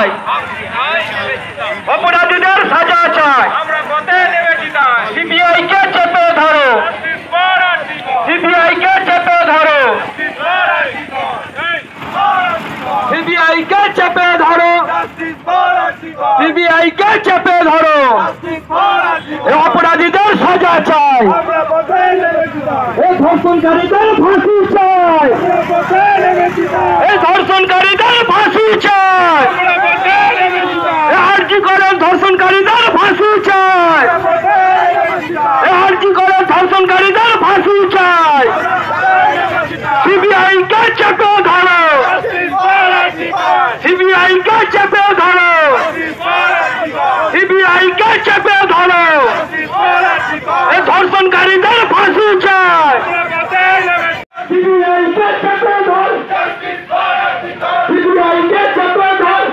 চাই, অপরাধীদের সাজা চাই। সিবিআই কে চেপে ধরো, সিবিআই কে চেপে ধরো, সিবিআই কে চেপে ধরো, সিবিআই কে চেপে ধরো। অপরাধীদের সাজা চাই, এই ধর্ষণকারীদের ফাঁসি চাই, এই ধর্ষণকারীদের ফাঁসি চাই, আরজি করেন ধর্ষণকারীদের ফাঁসি চাই, আরজি করেন ধর্ষণকারীদের ফাঁসি চাই। সিবিআই কে চেপে ধরো, সিবিআই কে চেপে ধরো, সিবিআই কে চেপে ধরো। এই ধর্ষণকারীদের ফাঁসি চাই, সিবিআই কে চেপে ধর, সিবিআই কে চেপে ধর।